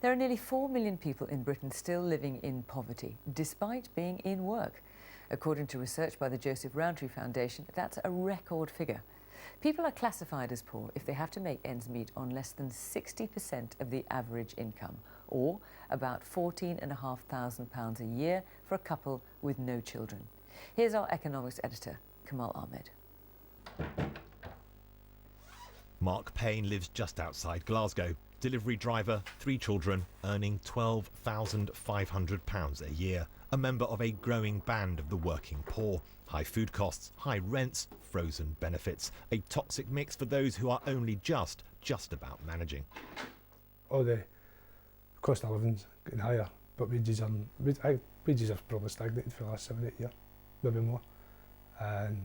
There are nearly 4 million people in Britain still living in poverty, despite being in work. According to research by the Joseph Rowntree Foundation, that's a record figure. People are classified as poor if they have to make ends meet on less than 60% of the average income, or about £14,500 a year for a couple with no children. Here's our economics editor, Kamal Ahmed. Mark Payne lives just outside Glasgow. Delivery driver, 3 children, earning £12,500 a year. A member of a growing band of the working poor. High food costs, high rents, frozen benefits. A toxic mix for those who are only just about managing. All the cost of living's getting higher, but wages have probably stagnated for the last 7 or 8 years, maybe more. And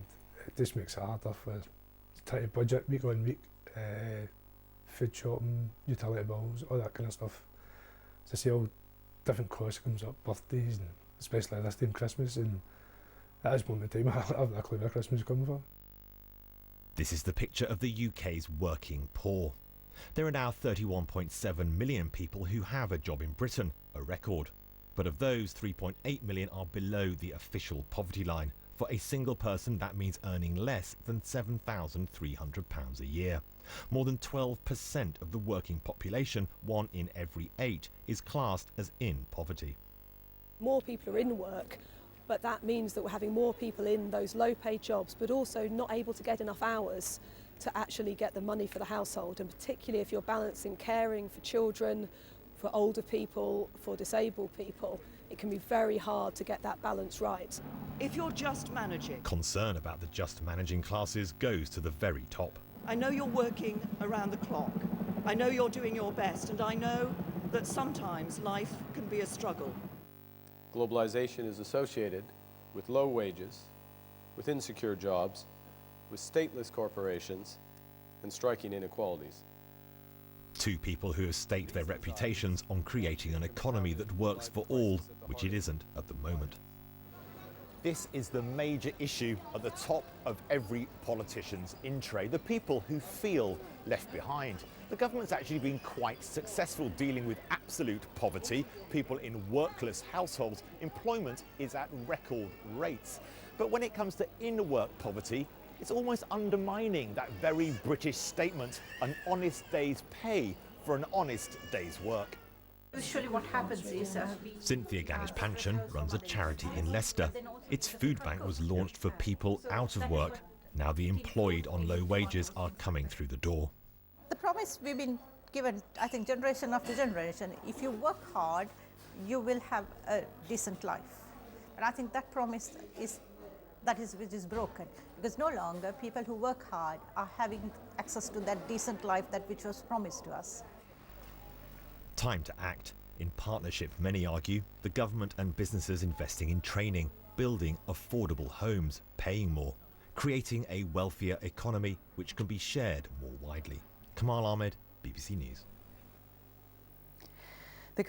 it just makes it harder for trying to budget week on week. Food shopping, utility bills, all that kind of stuff. To see all different costs comes up, birthdays, and especially this time Christmas, and at this moment in time I have no clue where Christmas is coming from. This is the picture of the UK's working poor. There are now 31.7 million people who have a job in Britain, a record. But of those, 3.8 million are below the official poverty line. For a single person, that means earning less than £7,300 a year. More than 12% of the working population, 1 in every 8, is classed as in poverty. More people are in work, but that means that we're having more people in those low-paid jobs, but also not able to get enough hours to actually get the money for the household, and particularly if you're balancing caring for children, for older people, for disabled people, it can be very hard to get that balance right. If you're just managing. Concern about the just managing classes goes to the very top. I know you're working around the clock. I know you're doing your best, and I know that sometimes life can be a struggle. Globalisation is associated with low wages, with insecure jobs, with stateless corporations, and striking inequalities. 2 people who have staked their reputations on creating an economy that works for all, which it isn't at the moment. This is the major issue at the top of every politician's in tray, the people who feel left behind. The government's actually been quite successful dealing with absolute poverty. People in workless households, employment is at record rates. But when it comes to in-work poverty, it's almost undermining that very British statement, an honest day's pay for an honest day's work. Usually what happens is... Cynthia Ganesh-Panchen runs a charity in Leicester. Its food bank was launched for people out of work. Now the employed on low wages are coming through the door. The promise we've been given, I think, generation after generation, if you work hard, you will have a decent life. And I think that promise is which is broken, because no longer people who work hard are having access to that decent life which was promised to us. Time to act. In partnership, many argue, the government and businesses investing in training, building affordable homes, paying more, creating a wealthier economy which can be shared more widely. Kamal Ahmed, BBC News. The